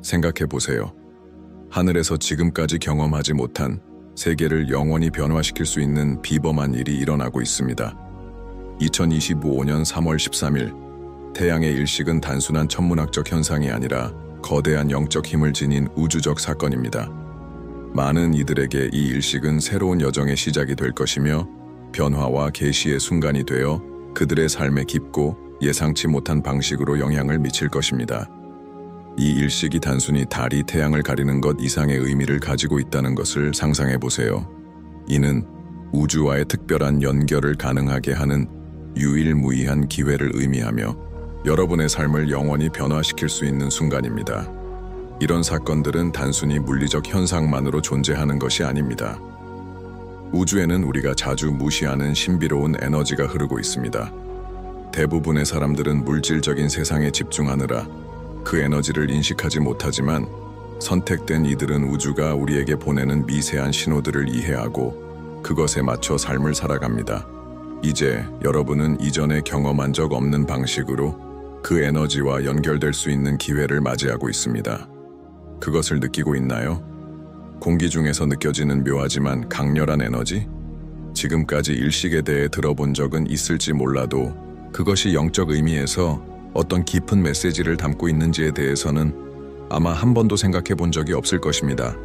생각해 보세요. 하늘에서 지금까지 경험하지 못한 세계를 영원히 변화시킬 수 있는 비범한 일이 일어나고 있습니다. 2025년 3월 13일, 태양의 일식은 단순한 천문학적 현상이 아니라 거대한 영적 힘을 지닌 우주적 사건입니다. 많은 이들에게 이 일식은 새로운 여정의 시작이 될 것이며 변화와 계시의 순간이 되어 그들의 삶에 깊고 예상치 못한 방식으로 영향을 미칠 것입니다. 이 일식이 단순히 달이 태양을 가리는 것 이상의 의미를 가지고 있다는 것을 상상해 보세요. 이는 우주와의 특별한 연결을 가능하게 하는 유일무이한 기회를 의미하며 여러분의 삶을 영원히 변화시킬 수 있는 순간입니다. 이런 사건들은 단순히 물리적 현상만으로 존재하는 것이 아닙니다. 우주에는 우리가 자주 무시하는 신비로운 에너지가 흐르고 있습니다. 대부분의 사람들은 물질적인 세상에 집중하느라 그 에너지를 인식하지 못하지만 선택된 이들은 우주가 우리에게 보내는 미세한 신호들을 이해하고 그것에 맞춰 삶을 살아갑니다. 이제 여러분은 이전에 경험한 적 없는 방식으로 그 에너지와 연결될 수 있는 기회를 맞이하고 있습니다. 그것을 느끼고 있나요? 공기 중에서 느껴지는 묘하지만 강렬한 에너지? 지금까지 일식에 대해 들어본 적은 있을지 몰라도 그것이 영적 의미에서 어떤 깊은 메시지를 담고 있는지에 대해서는 아마 한 번도 생각해 본 적이 없을 것입니다.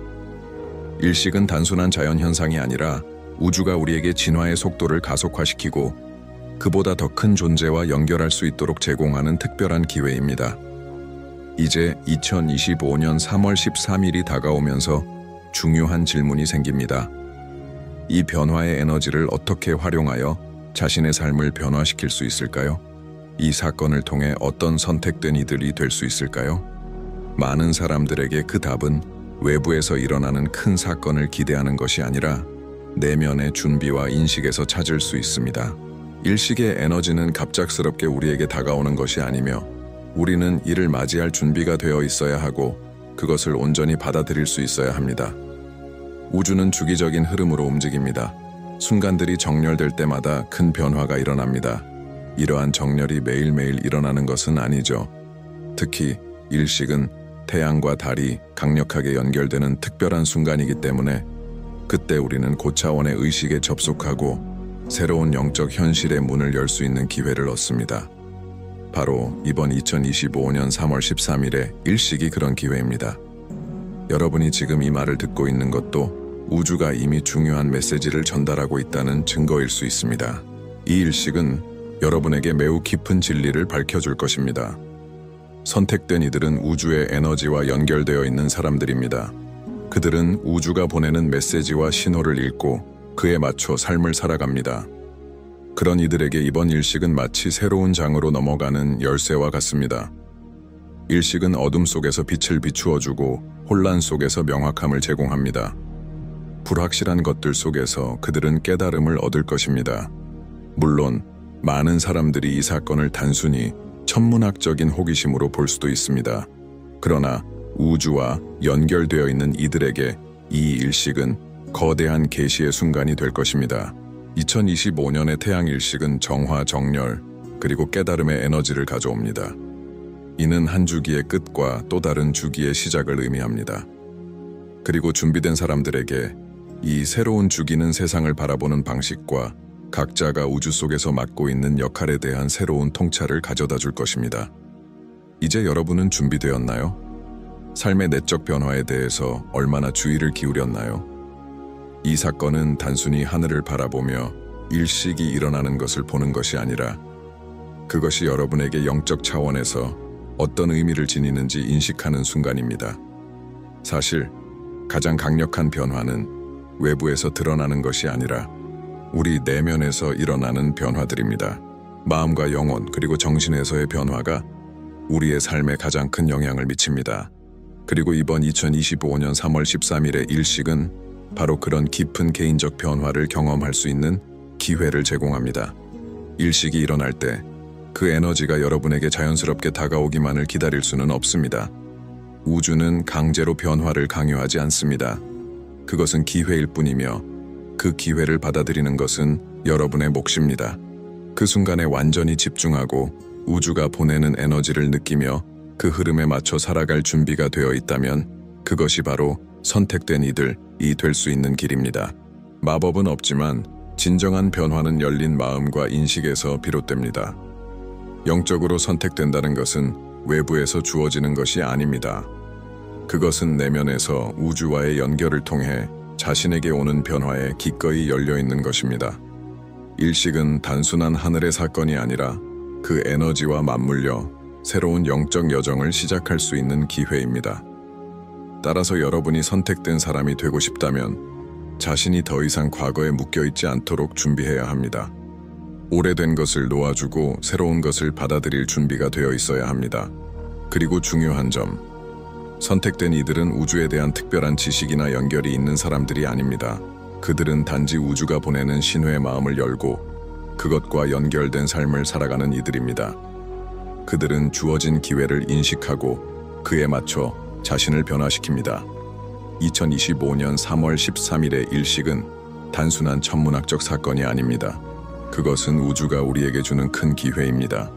일식은 단순한 자연현상이 아니라 우주가 우리에게 진화의 속도를 가속화시키고 그보다 더 큰 존재와 연결할 수 있도록 제공하는 특별한 기회입니다. 이제 2025년 3월 13일이 다가오면서 중요한 질문이 생깁니다. 이 변화의 에너지를 어떻게 활용하여 자신의 삶을 변화시킬 수 있을까요? 이 사건을 통해 어떤 선택된 이들이 될 수 있을까요? 많은 사람들에게 그 답은 외부에서 일어나는 큰 사건을 기대하는 것이 아니라 내면의 준비와 인식에서 찾을 수 있습니다. 일식의 에너지는 갑작스럽게 우리에게 다가오는 것이 아니며 우리는 이를 맞이할 준비가 되어 있어야 하고 그것을 온전히 받아들일 수 있어야 합니다. 우주는 주기적인 흐름으로 움직입니다. 순간들이 정렬될 때마다 큰 변화가 일어납니다. 이러한 정렬이 매일매일 일어나는 것은 아니죠. 특히 일식은 태양과 달이 강력하게 연결되는 특별한 순간이기 때문에 그때 우리는 고차원의 의식에 접속하고 새로운 영적 현실의 문을 열 수 있는 기회를 얻습니다. 바로 이번 2025년 3월 13일의 일식이 그런 기회입니다. 여러분이 지금 이 말을 듣고 있는 것도 우주가 이미 중요한 메시지를 전달하고 있다는 증거일 수 있습니다. 이 일식은 여러분에게 매우 깊은 진리를 밝혀줄 것입니다. 선택된 이들은 우주의 에너지와 연결되어 있는 사람들입니다. 그들은 우주가 보내는 메시지와 신호를 읽고 그에 맞춰 삶을 살아갑니다. 그런 이들에게 이번 일식은 마치 새로운 장으로 넘어가는 열쇠와 같습니다. 일식은 어둠 속에서 빛을 비추어주고 혼란 속에서 명확함을 제공합니다. 불확실한 것들 속에서 그들은 깨달음을 얻을 것입니다. 물론 많은 사람들이 이 사건을 단순히 천문학적인 호기심으로 볼 수도 있습니다. 그러나 우주와 연결되어 있는 이들에게 이 일식은 거대한 계시의 순간이 될 것입니다. 2025년의 태양 일식은 정화, 정렬, 그리고 깨달음의 에너지를 가져옵니다. 이는 한 주기의 끝과 또 다른 주기의 시작을 의미합니다. 그리고 준비된 사람들에게 이 새로운 주기는 세상을 바라보는 방식과 각자가 우주 속에서 맡고 있는 역할에 대한 새로운 통찰을 가져다 줄 것입니다. 이제 여러분은 준비되었나요? 삶의 내적 변화에 대해서 얼마나 주의를 기울였나요? 이 사건은 단순히 하늘을 바라보며 일식이 일어나는 것을 보는 것이 아니라 그것이 여러분에게 영적 차원에서 어떤 의미를 지니는지 인식하는 순간입니다. 사실 가장 강력한 변화는 외부에서 드러나는 것이 아니라 우리 내면에서 일어나는 변화들입니다. 마음과 영혼 그리고 정신에서의 변화가 우리의 삶에 가장 큰 영향을 미칩니다. 그리고 이번 2025년 3월 13일의 일식은 바로 그런 깊은 개인적 변화를 경험할 수 있는 기회를 제공합니다. 일식이 일어날 때 그 에너지가 여러분에게 자연스럽게 다가오기만을 기다릴 수는 없습니다. 우주는 강제로 변화를 강요하지 않습니다. 그것은 기회일 뿐이며 그 기회를 받아들이는 것은 여러분의 몫입니다. 그 순간에 완전히 집중하고 우주가 보내는 에너지를 느끼며 그 흐름에 맞춰 살아갈 준비가 되어 있다면 그것이 바로 선택된 이들이 될 수 있는 길입니다. 마법은 없지만 진정한 변화는 열린 마음과 인식에서 비롯됩니다. 영적으로 선택된다는 것은 외부에서 주어지는 것이 아닙니다. 그것은 내면에서 우주와의 연결을 통해 자신에게 오는 변화에 기꺼이 열려 있는 것입니다. 일식은 단순한 하늘의 사건이 아니라 그 에너지와 맞물려 새로운 영적 여정을 시작할 수 있는 기회입니다. 따라서 여러분이 선택된 사람이 되고 싶다면 자신이 더 이상 과거에 묶여있지 않도록 준비해야 합니다. 오래된 것을 놓아주고 새로운 것을 받아들일 준비가 되어 있어야 합니다. 그리고 중요한 점, 선택된 이들은 우주에 대한 특별한 지식이나 연결이 있는 사람들이 아닙니다. 그들은 단지 우주가 보내는 신호의 마음을 열고 그것과 연결된 삶을 살아가는 이들입니다. 그들은 주어진 기회를 인식하고 그에 맞춰 자신을 변화시킵니다. 2025년 3월 13일의 일식은 단순한 천문학적 사건이 아닙니다. 그것은 우주가 우리에게 주는 큰 기회입니다.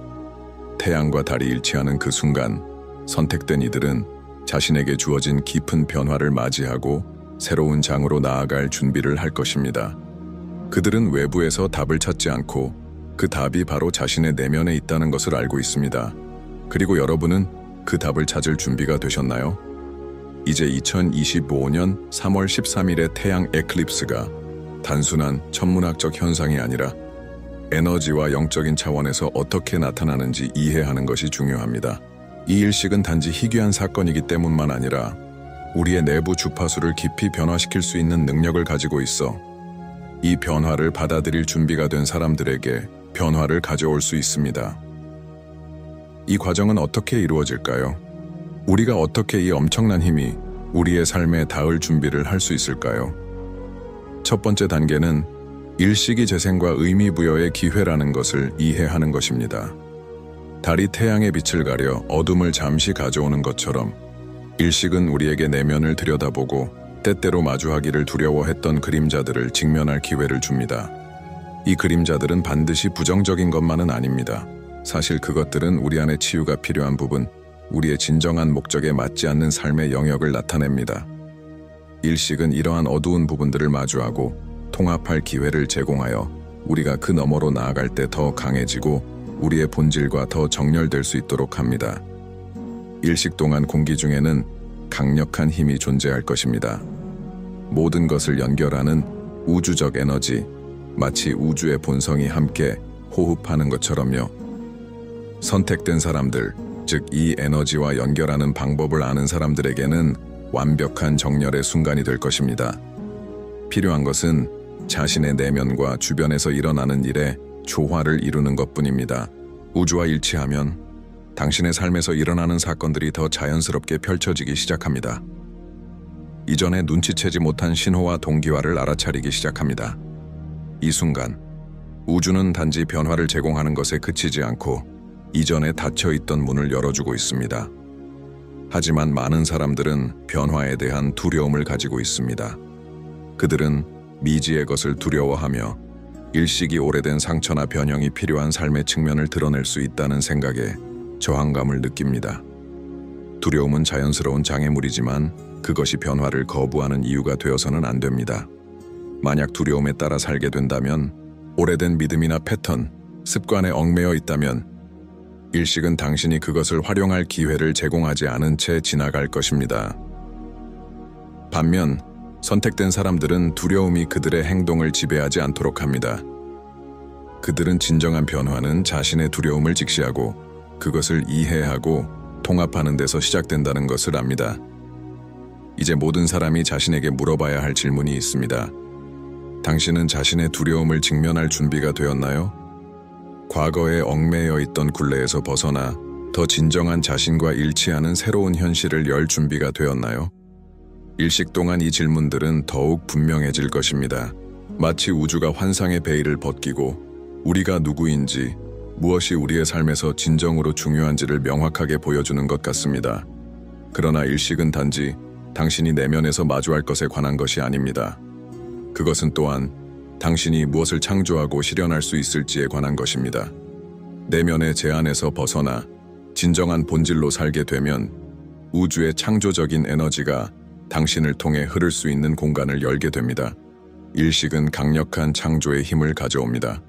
태양과 달이 일치하는 그 순간, 선택된 이들은 자신에게 주어진 깊은 변화를 맞이하고 새로운 장으로 나아갈 준비를 할 것입니다. 그들은 외부에서 답을 찾지 않고 그 답이 바로 자신의 내면에 있다는 것을 알고 있습니다. 그리고 여러분은 그 답을 찾을 준비가 되셨나요? 이제 2025년 3월 13일의 태양 에클립스가 단순한 천문학적 현상이 아니라 에너지와 영적인 차원에서 어떻게 나타나는지 이해하는 것이 중요합니다. 이 일식은 단지 희귀한 사건이기 때문만 아니라 우리의 내부 주파수를 깊이 변화시킬 수 있는 능력을 가지고 있어 이 변화를 받아들일 준비가 된 사람들에게 변화를 가져올 수 있습니다. 이 과정은 어떻게 이루어질까요? 우리가 어떻게 이 엄청난 힘이 우리의 삶에 닿을 준비를 할 수 있을까요? 첫 번째 단계는 일식이 재생과 의미 부여의 기회라는 것을 이해하는 것입니다. 달이 태양의 빛을 가려 어둠을 잠시 가져오는 것처럼 일식은 우리에게 내면을 들여다보고 때때로 마주하기를 두려워했던 그림자들을 직면할 기회를 줍니다. 이 그림자들은 반드시 부정적인 것만은 아닙니다. 사실 그것들은 우리 안에 치유가 필요한 부분, 우리의 진정한 목적에 맞지 않는 삶의 영역을 나타냅니다. 일식은 이러한 어두운 부분들을 마주하고 통합할 기회를 제공하여 우리가 그 너머로 나아갈 때 더 강해지고 우리의 본질과 더 정렬될 수 있도록 합니다. 일식 동안 공기 중에는 강력한 힘이 존재할 것입니다. 모든 것을 연결하는 우주적 에너지, 마치 우주의 본성이 함께 호흡하는 것처럼요. 선택된 사람들, 즉 이 에너지와 연결하는 방법을 아는 사람들에게는 완벽한 정렬의 순간이 될 것입니다. 필요한 것은 자신의 내면과 주변에서 일어나는 일에 조화를 이루는 것뿐입니다. 우주와 일치하면 당신의 삶에서 일어나는 사건들이 더 자연스럽게 펼쳐지기 시작합니다. 이전에 눈치채지 못한 신호와 동기화를 알아차리기 시작합니다. 이 순간, 우주는 단지 변화를 제공하는 것에 그치지 않고 이전에 닫혀있던 문을 열어주고 있습니다. 하지만 많은 사람들은 변화에 대한 두려움을 가지고 있습니다. 그들은 미지의 것을 두려워하며 일식이 오래된 상처나 변형이 필요한 삶의 측면을 드러낼 수 있다는 생각에 저항감을 느낍니다. 두려움은 자연스러운 장애물이지만 그것이 변화를 거부하는 이유가 되어서는 안 됩니다. 만약 두려움에 따라 살게 된다면, 오래된 믿음이나 패턴, 습관에 얽매여 있다면 일식은 당신이 그것을 활용할 기회를 제공하지 않은 채 지나갈 것입니다. 반면 선택된 사람들은 두려움이 그들의 행동을 지배하지 않도록 합니다. 그들은 진정한 변화는 자신의 두려움을 직시하고 그것을 이해하고 통합하는 데서 시작된다는 것을 압니다. 이제 모든 사람이 자신에게 물어봐야 할 질문이 있습니다. 당신은 자신의 두려움을 직면할 준비가 되었나요? 과거에 얽매여 있던 굴레에서 벗어나 더 진정한 자신과 일치하는 새로운 현실을 열 준비가 되었나요? 일식 동안 이 질문들은 더욱 분명해질 것입니다. 마치 우주가 환상의 베일을 벗기고 우리가 누구인지, 무엇이 우리의 삶에서 진정으로 중요한지를 명확하게 보여주는 것 같습니다. 그러나 일식은 단지 당신이 내면에서 마주할 것에 관한 것이 아닙니다. 그것은 또한 당신이 무엇을 창조하고 실현할 수 있을지에 관한 것입니다. 내면의 제한에서 벗어나 진정한 본질로 살게 되면 우주의 창조적인 에너지가 당신을 통해 흐를 수 있는 공간을 열게 됩니다. 일식은 강력한 창조의 힘을 가져옵니다.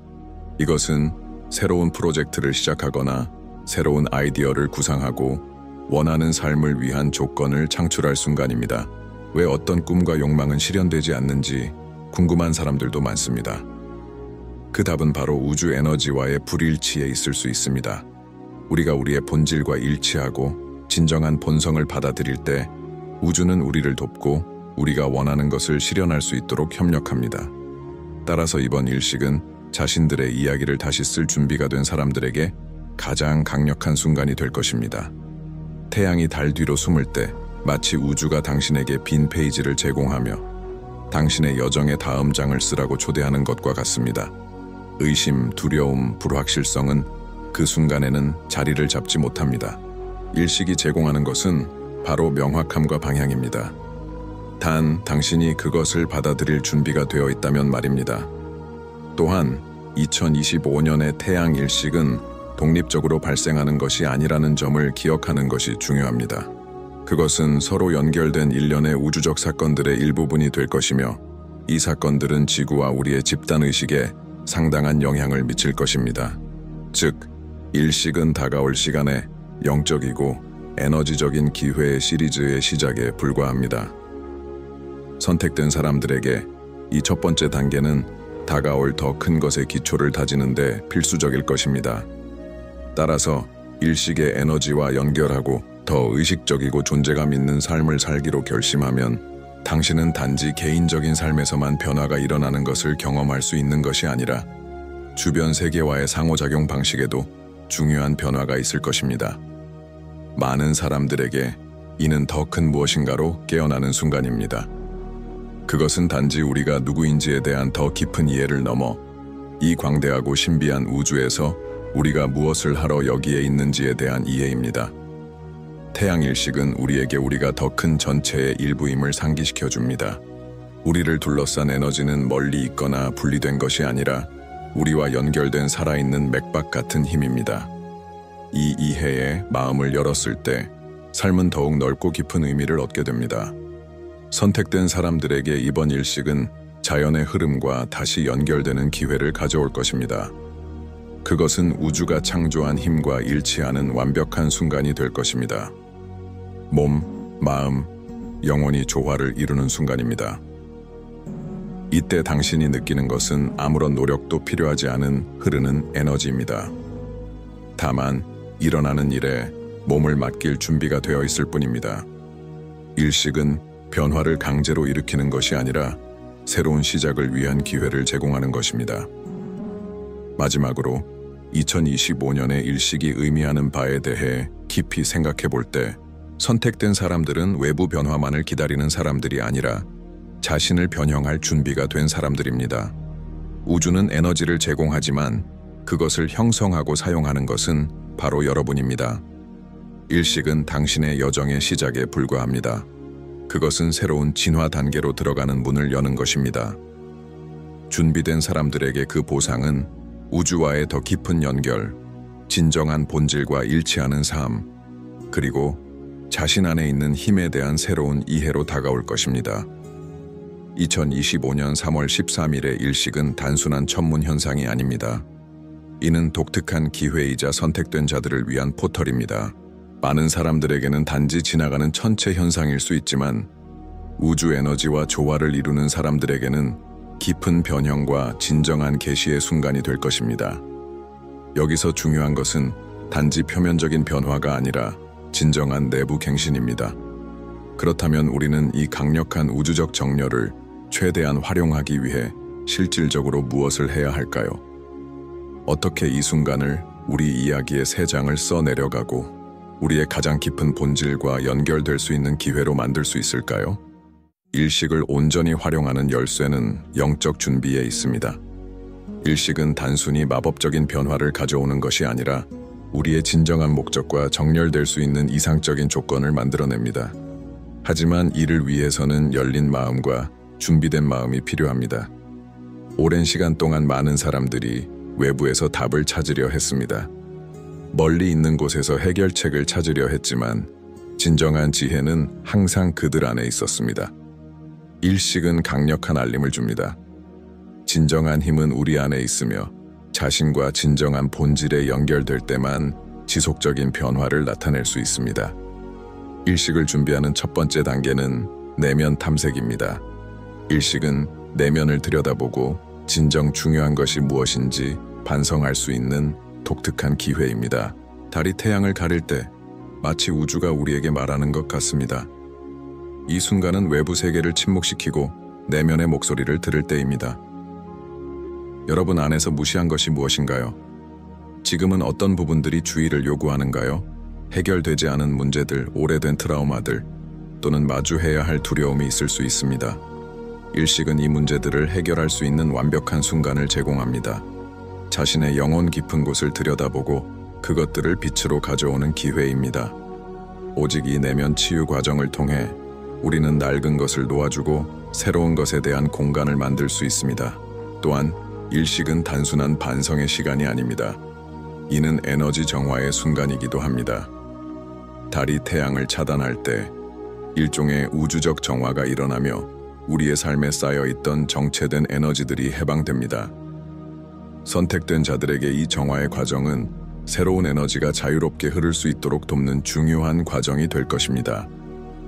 이것은 새로운 프로젝트를 시작하거나 새로운 아이디어를 구상하고 원하는 삶을 위한 조건을 창출할 순간입니다. 왜 어떤 꿈과 욕망은 실현되지 않는지 궁금한 사람들도 많습니다. 그 답은 바로 우주 에너지와의 불일치에 있을 수 있습니다. 우리가 우리의 본질과 일치하고 진정한 본성을 받아들일 때 우주는 우리를 돕고 우리가 원하는 것을 실현할 수 있도록 협력합니다. 따라서 이번 일식은 자신들의 이야기를 다시 쓸 준비가 된 사람들에게 가장 강력한 순간이 될 것입니다. 태양이 달 뒤로 숨을 때 마치 우주가 당신에게 빈 페이지를 제공하며 당신의 여정의 다음 장을 쓰라고 초대하는 것과 같습니다. 의심, 두려움, 불확실성은 그 순간에는 자리를 잡지 못합니다. 일식이 제공하는 것은 바로 명확함과 방향입니다. 단, 당신이 그것을 받아들일 준비가 되어 있다면 말입니다. 또한 2025년의 태양 일식은 독립적으로 발생하는 것이 아니라는 점을 기억하는 것이 중요합니다. 그것은 서로 연결된 일련의 우주적 사건들의 일부분이 될 것이며 이 사건들은 지구와 우리의 집단의식에 상당한 영향을 미칠 것입니다. 즉, 일식은 다가올 시간에 영적이고 에너지적인 기회의 시리즈의 시작에 불과합니다. 선택된 사람들에게 이 첫 번째 단계는 다가올 더 큰 것의 기초를 다지는 데 필수적일 것입니다. 따라서 일식의 에너지와 연결하고 더 의식적이고 존재감 있는 삶을 살기로 결심하면 당신은 단지 개인적인 삶에서만 변화가 일어나는 것을 경험할 수 있는 것이 아니라 주변 세계와의 상호작용 방식에도 중요한 변화가 있을 것입니다. 많은 사람들에게 이는 더 큰 무엇인가로 깨어나는 순간입니다. 그것은 단지 우리가 누구인지에 대한 더 깊은 이해를 넘어 이 광대하고 신비한 우주에서 우리가 무엇을 하러 여기에 있는지에 대한 이해입니다. 태양일식은 우리에게 우리가 더 큰 전체의 일부임을 상기시켜 줍니다. 우리를 둘러싼 에너지는 멀리 있거나 분리된 것이 아니라 우리와 연결된 살아있는 맥박 같은 힘입니다. 이 이해에 마음을 열었을 때 삶은 더욱 넓고 깊은 의미를 얻게 됩니다. 선택된 사람들에게 이번 일식은 자연의 흐름과 다시 연결되는 기회를 가져올 것입니다. 그것은 우주가 창조한 힘과 일치하는 완벽한 순간이 될 것입니다. 몸, 마음, 영혼이 조화를 이루는 순간입니다. 이때 당신이 느끼는 것은 아무런 노력도 필요하지 않은 흐르는 에너지입니다. 다만 일어나는 일에 몸을 맡길 준비가 되어 있을 뿐입니다. 일식은 변화를 강제로 일으키는 것이 아니라 새로운 시작을 위한 기회를 제공하는 것입니다. 마지막으로 2025년의 일식이 의미하는 바에 대해 깊이 생각해 볼 때 선택된 사람들은 외부 변화만을 기다리는 사람들이 아니라 자신을 변형할 준비가 된 사람들입니다. 우주는 에너지를 제공하지만 그것을 형성하고 사용하는 것은 바로 여러분입니다. 일식은 당신의 여정의 시작에 불과합니다. 그것은 새로운 진화 단계로 들어가는 문을 여는 것입니다. 준비된 사람들에게 그 보상은 우주와의 더 깊은 연결, 진정한 본질과 일치하는 삶, 그리고 자신 안에 있는 힘에 대한 새로운 이해로 다가올 것입니다. 2025년 3월 13일의 일식은 단순한 천문 현상이 아닙니다. 이는 독특한 기회이자 선택된 자들을 위한 포털입니다. 많은 사람들에게는 단지 지나가는 천체 현상일 수 있지만 우주 에너지와 조화를 이루는 사람들에게는 깊은 변형과 진정한 계시의 순간이 될 것입니다. 여기서 중요한 것은 단지 표면적인 변화가 아니라 진정한 내부 갱신입니다. 그렇다면 우리는 이 강력한 우주적 정렬을 최대한 활용하기 위해 실질적으로 무엇을 해야 할까요? 어떻게 이 순간을 우리 이야기의 새 장을 써내려가고 우리의 가장 깊은 본질과 연결될 수 있는 기회로 만들 수 있을까요? 일식을 온전히 활용하는 열쇠는 영적 준비에 있습니다. 일식은 단순히 마법적인 변화를 가져오는 것이 아니라 우리의 진정한 목적과 정렬될 수 있는 이상적인 조건을 만들어냅니다. 하지만 이를 위해서는 열린 마음과 준비된 마음이 필요합니다. 오랜 시간 동안 많은 사람들이 외부에서 답을 찾으려 했습니다. 멀리 있는 곳에서 해결책을 찾으려 했지만 진정한 지혜는 항상 그들 안에 있었습니다. 일식은 강력한 알림을 줍니다. 진정한 힘은 우리 안에 있으며 자신과 진정한 본질에 연결될 때만 지속적인 변화를 나타낼 수 있습니다. 일식을 준비하는 첫 번째 단계는 내면 탐색입니다. 일식은 내면을 들여다보고 진정 중요한 것이 무엇인지 반성할 수 있는 독특한 기회입니다. 달이 태양을 가릴 때 마치 우주가 우리에게 말하는 것 같습니다. 이 순간은 외부 세계를 침묵시키고 내면의 목소리를 들을 때입니다. 여러분 안에서 무시한 것이 무엇인가요? 지금은 어떤 부분들이 주의를 요구하는가요? 해결되지 않은 문제들, 오래된 트라우마들, 또는 마주해야 할 두려움이 있을 수 있습니다. 일식은 이 문제들을 해결할 수 있는 완벽한 순간을 제공합니다. 자신의 영혼 깊은 곳을 들여다보고 그것들을 빛으로 가져오는 기회입니다. 오직 이 내면 치유 과정을 통해 우리는 낡은 것을 놓아주고 새로운 것에 대한 공간을 만들 수 있습니다. 또한 일식은 단순한 반성의 시간이 아닙니다. 이는 에너지 정화의 순간이기도 합니다. 달이 태양을 차단할 때 일종의 우주적 정화가 일어나며 우리의 삶에 쌓여있던 정체된 에너지들이 해방됩니다. 선택된 자들에게 이 정화의 과정은 새로운 에너지가 자유롭게 흐를 수 있도록 돕는 중요한 과정이 될 것입니다.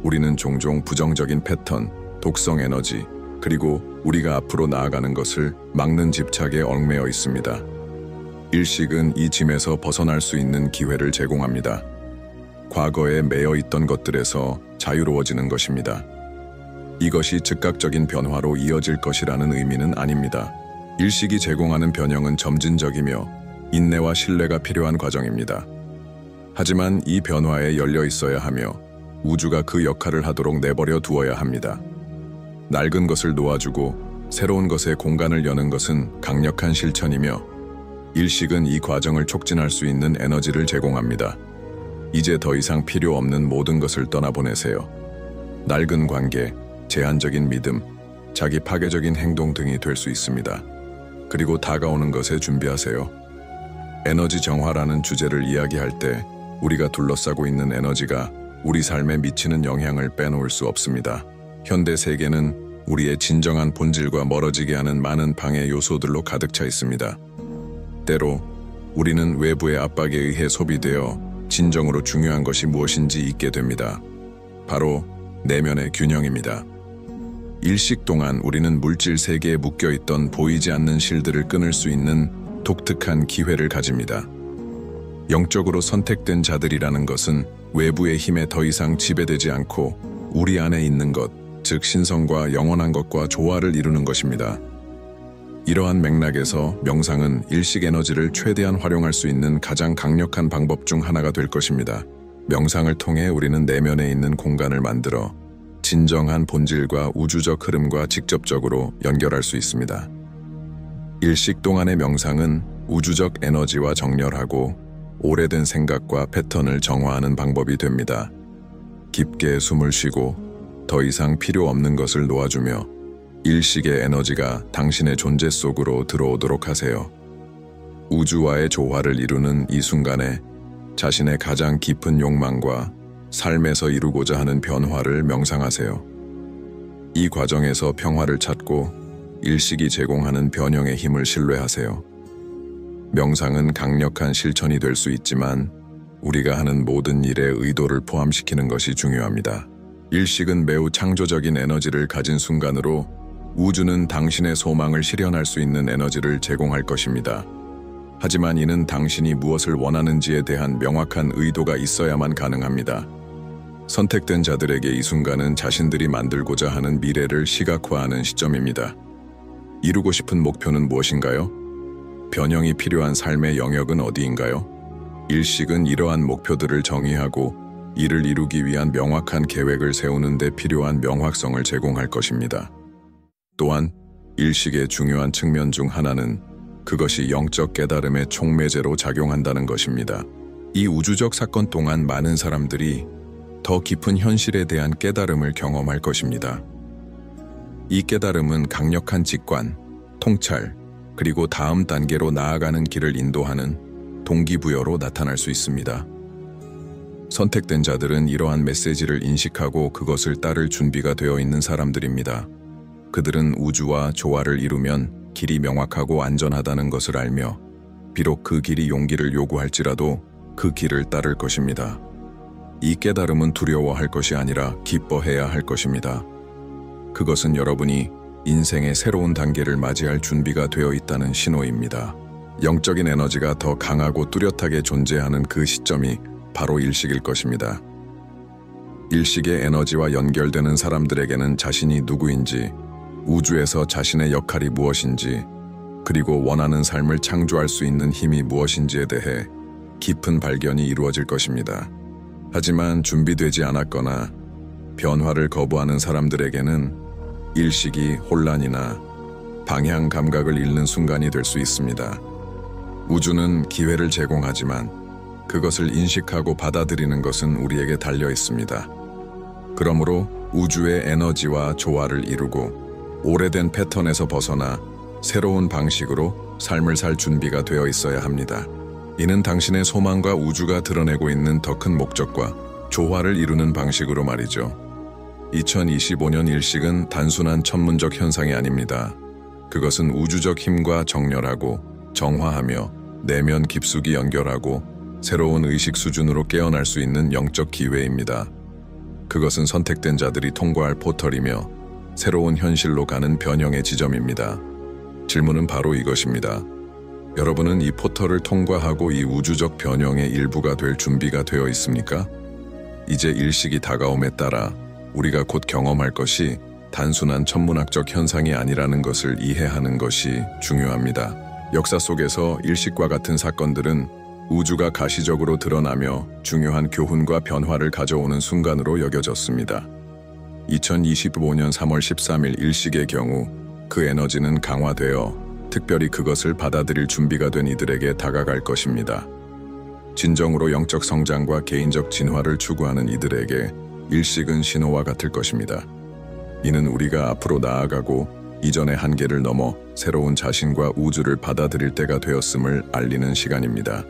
우리는 종종 부정적인 패턴, 독성 에너지, 그리고 우리가 앞으로 나아가는 것을 막는 집착에 얽매여 있습니다. 일식은 이 짐에서 벗어날 수 있는 기회를 제공합니다. 과거에 매여 있던 것들에서 자유로워지는 것입니다. 이것이 즉각적인 변화로 이어질 것이라는 의미는 아닙니다. 일식이 제공하는 변형은 점진적이며 인내와 신뢰가 필요한 과정입니다. 하지만 이 변화에 열려 있어야 하며 우주가 그 역할을 하도록 내버려 두어야 합니다. 낡은 것을 놓아주고 새로운 것에 공간을 여는 것은 강력한 실천이며 일식은 이 과정을 촉진할 수 있는 에너지를 제공합니다. 이제 더 이상 필요 없는 모든 것을 떠나보내세요. 낡은 관계, 제한적인 믿음, 자기 파괴적인 행동 등이 될 수 있습니다. 그리고 다가오는 것에 준비하세요. 에너지 정화라는 주제를 이야기할 때 우리가 둘러싸고 있는 에너지가 우리 삶에 미치는 영향을 빼놓을 수 없습니다. 현대 세계는 우리의 진정한 본질과 멀어지게 하는 많은 방해 요소들로 가득 차 있습니다. 때로 우리는 외부의 압박에 의해 소비되어 진정으로 중요한 것이 무엇인지 잊게 됩니다. 바로 내면의 균형입니다. 일식 동안 우리는 물질 세계에 묶여있던 보이지 않는 실들을 끊을 수 있는 독특한 기회를 가집니다. 영적으로 선택된 자들이라는 것은 외부의 힘에 더 이상 지배되지 않고 우리 안에 있는 것, 즉 신성과 영원한 것과 조화를 이루는 것입니다. 이러한 맥락에서 명상은 일식 에너지를 최대한 활용할 수 있는 가장 강력한 방법 중 하나가 될 것입니다. 명상을 통해 우리는 내면에 있는 공간을 만들어 진정한 본질과 우주적 흐름과 직접적으로 연결할 수 있습니다. 일식 동안의 명상은 우주적 에너지와 정렬하고 오래된 생각과 패턴을 정화하는 방법이 됩니다. 깊게 숨을 쉬고 더 이상 필요 없는 것을 놓아주며 일식의 에너지가 당신의 존재 속으로 들어오도록 하세요. 우주와의 조화를 이루는 이 순간에 자신의 가장 깊은 욕망과 삶에서 이루고자 하는 변화를 명상하세요. 이 과정에서 평화를 찾고 일식이 제공하는 변형의 힘을 신뢰하세요. 명상은 강력한 실천이 될 수 있지만 우리가 하는 모든 일에 의도를 포함시키는 것이 중요합니다. 일식은 매우 창조적인 에너지를 가진 순간으로 우주는 당신의 소망을 실현할 수 있는 에너지를 제공할 것입니다. 하지만 이는 당신이 무엇을 원하는지에 대한 명확한 의도가 있어야만 가능합니다. 선택된 자들에게 이 순간은 자신들이 만들고자 하는 미래를 시각화하는 시점입니다. 이루고 싶은 목표는 무엇인가요? 변형이 필요한 삶의 영역은 어디인가요? 일식은 이러한 목표들을 정의하고 이를 이루기 위한 명확한 계획을 세우는 데 필요한 명확성을 제공할 것입니다. 또한 일식의 중요한 측면 중 하나는 그것이 영적 깨달음의 촉매제로 작용한다는 것입니다. 이 우주적 사건 동안 많은 사람들이 더 깊은 현실에 대한 깨달음을 경험할 것입니다. 이 깨달음은 강력한 직관, 통찰, 그리고 다음 단계로 나아가는 길을 인도하는 동기부여로 나타날 수 있습니다. 선택된 자들은 이러한 메시지를 인식하고 그것을 따를 준비가 되어 있는 사람들입니다. 그들은 우주와 조화를 이루면 길이 명확하고 안전하다는 것을 알며 비록 그 길이 용기를 요구할지라도 그 길을 따를 것입니다. 이 깨달음은 두려워할 것이 아니라 기뻐해야 할 것입니다. 그것은 여러분이 인생의 새로운 단계를 맞이할 준비가 되어 있다는 신호입니다. 영적인 에너지가 더 강하고 뚜렷하게 존재하는 그 시점이 바로 일식일 것입니다. 일식의 에너지와 연결되는 사람들에게는 자신이 누구인지, 우주에서 자신의 역할이 무엇인지, 그리고 원하는 삶을 창조할 수 있는 힘이 무엇인지에 대해 깊은 발견이 이루어질 것입니다. 하지만 준비되지 않았거나 변화를 거부하는 사람들에게는 일식이 혼란이나 방향 감각을 잃는 순간이 될 수 있습니다. 우주는 기회를 제공하지만 그것을 인식하고 받아들이는 것은 우리에게 달려 있습니다. 그러므로 우주의 에너지와 조화를 이루고 오래된 패턴에서 벗어나 새로운 방식으로 삶을 살 준비가 되어 있어야 합니다. 이는 당신의 소망과 우주가 드러내고 있는 더 큰 목적과 조화를 이루는 방식으로 말이죠. 2025년 일식은 단순한 천문적 현상이 아닙니다. 그것은 우주적 힘과 정렬하고 정화하며 내면 깊숙이 연결하고 새로운 의식 수준으로 깨어날 수 있는 영적 기회입니다. 그것은 선택된 자들이 통과할 포털이며 새로운 현실로 가는 변형의 지점입니다. 질문은 바로 이것입니다. 여러분은 이 포털을 통과하고 이 우주적 변형의 일부가 될 준비가 되어 있습니까? 이제 일식이 다가옴에 따라 우리가 곧 경험할 것이 단순한 천문학적 현상이 아니라는 것을 이해하는 것이 중요합니다. 역사 속에서 일식과 같은 사건들은 우주가 가시적으로 드러나며 중요한 교훈과 변화를 가져오는 순간으로 여겨졌습니다. 2025년 3월 13일 일식의 경우 그 에너지는 강화되어 특별히 그것을 받아들일 준비가 된 이들에게 다가갈 것입니다. 진정으로 영적 성장과 개인적 진화를 추구하는 이들에게 일식은 신호와 같을 것입니다. 이는 우리가 앞으로 나아가고 이전의 한계를 넘어 새로운 자신과 우주를 받아들일 때가 되었음을 알리는 시간입니다.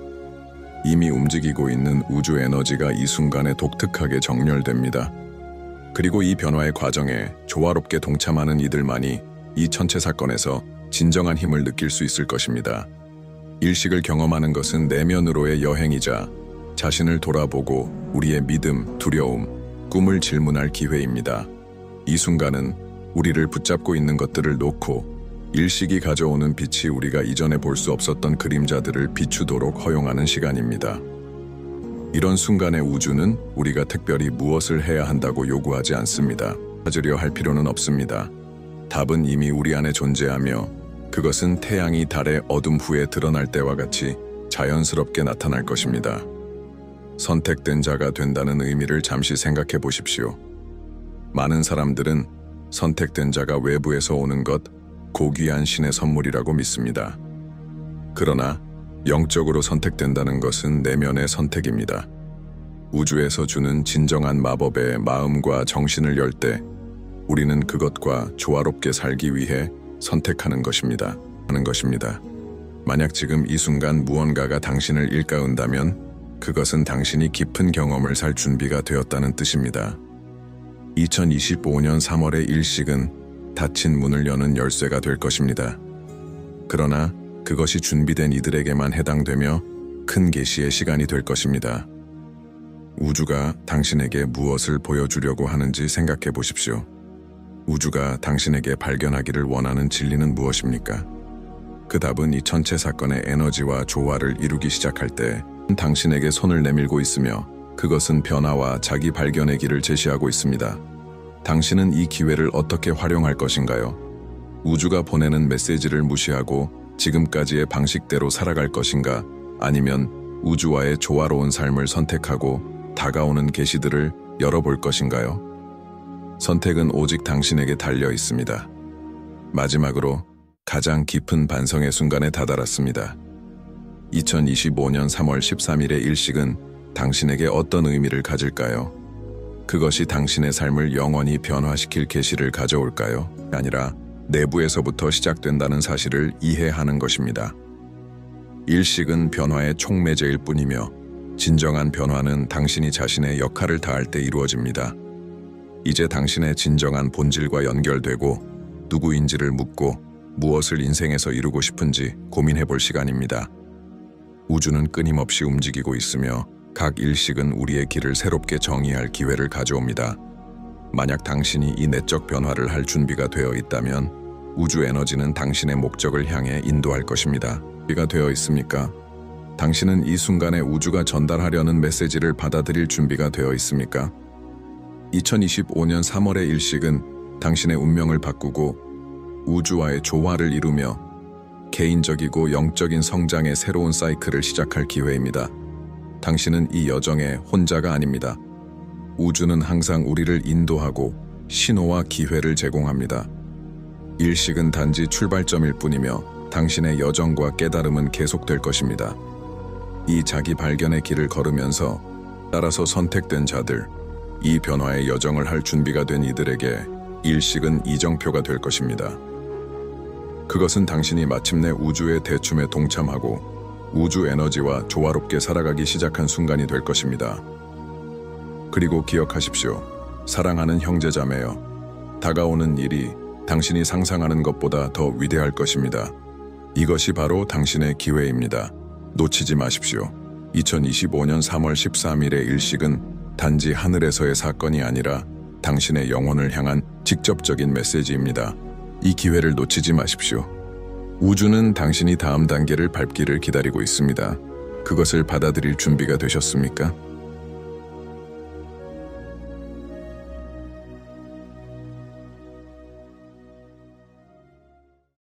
이미 움직이고 있는 우주 에너지가 이 순간에 독특하게 정렬됩니다. 그리고 이 변화의 과정에 조화롭게 동참하는 이들만이 이 천체 사건에서 진정한 힘을 느낄 수 있을 것입니다. 일식을 경험하는 것은 내면으로의 여행이자 자신을 돌아보고 우리의 믿음, 두려움, 꿈을 질문할 기회입니다. 이 순간은 우리를 붙잡고 있는 것들을 놓고 일식이 가져오는 빛이 우리가 이전에 볼 수 없었던 그림자들을 비추도록 허용하는 시간입니다. 이런 순간의 우주는 우리가 특별히 무엇을 해야 한다고 요구하지 않습니다. 찾으려 할 필요는 없습니다. 답은 이미 우리 안에 존재하며 그것은 태양이 달의 어둠 후에 드러날 때와 같이 자연스럽게 나타날 것입니다. 선택된 자가 된다는 의미를 잠시 생각해 보십시오. 많은 사람들은 선택된 자가 외부에서 오는 것, 고귀한 신의 선물이라고 믿습니다. 그러나 영적으로 선택된다는 것은 내면의 선택입니다. 우주에서 주는 진정한 마법에 마음과 정신을 열 때 우리는 그것과 조화롭게 살기 위해 선택하는 것입니다. 만약 지금 이 순간 무언가가 당신을 일가은다면 그것은 당신이 깊은 경험을 살 준비가 되었다는 뜻입니다. 2025년 3월의 일식은 닫힌 문을 여는 열쇠가 될 것입니다. 그러나 그것이 준비된 이들에게만 해당되며 큰 계시의 시간이 될 것입니다. 우주가 당신에게 무엇을 보여주려고 하는지 생각해 보십시오. 우주가 당신에게 발견하기를 원하는 진리는 무엇입니까? 그 답은 이 천체 사건의 에너지와 조화를 이루기 시작할 때 당신에게 손을 내밀고 있으며 그것은 변화와 자기 발견의 길을 제시하고 있습니다. 당신은 이 기회를 어떻게 활용할 것인가요? 우주가 보내는 메시지를 무시하고 지금까지의 방식대로 살아갈 것인가? 아니면 우주와의 조화로운 삶을 선택하고 다가오는 계시들을 열어볼 것인가요? 선택은 오직 당신에게 달려 있습니다. 마지막으로 가장 깊은 반성의 순간에 다다랐습니다. 2025년 3월 13일의 일식은 당신에게 어떤 의미를 가질까요? 그것이 당신의 삶을 영원히 변화시킬 계시를 가져올까요? 아니라 내부에서부터 시작된다는 사실을 이해하는 것입니다. 일식은 변화의 촉매제일 뿐이며 진정한 변화는 당신이 자신의 역할을 다할 때 이루어집니다. 이제 당신의 진정한 본질과 연결되고 누구인지를 묻고 무엇을 인생에서 이루고 싶은지 고민해 볼 시간입니다. 우주는 끊임없이 움직이고 있으며 각 일식은 우리의 길을 새롭게 정의할 기회를 가져옵니다. 만약 당신이 이 내적 변화를 할 준비가 되어 있다면 우주 에너지는 당신의 목적을 향해 인도할 것입니다. 준비가 되어 있습니까? 당신은 이 순간에 우주가 전달하려는 메시지를 받아들일 준비가 되어 있습니까? 2025년 3월의 일식은 당신의 운명을 바꾸고 우주와의 조화를 이루며 개인적이고 영적인 성장의 새로운 사이클을 시작할 기회입니다. 당신은 이 여정에 혼자가 아닙니다. 우주는 항상 우리를 인도하고 신호와 기회를 제공합니다. 일식은 단지 출발점일 뿐이며 당신의 여정과 깨달음은 계속될 것입니다. 이 자기 발견의 길을 걸으면서 따라서 선택된 자들, 이 변화의 여정을 할 준비가 된 이들에게 일식은 이정표가 될 것입니다. 그것은 당신이 마침내 우주의 대춤에 동참하고 우주 에너지와 조화롭게 살아가기 시작한 순간이 될 것입니다. 그리고 기억하십시오. 사랑하는 형제자매여, 다가오는 일이 당신이 상상하는 것보다 더 위대할 것입니다. 이것이 바로 당신의 기회입니다. 놓치지 마십시오. 2025년 3월 13일의 일식은 단지 하늘에서의 사건이 아니라 당신의 영혼을 향한 직접적인 메시지입니다. 이 기회를 놓치지 마십시오. 우주는 당신이 다음 단계를 밟기를 기다리고 있습니다. 그것을 받아들일 준비가 되셨습니까?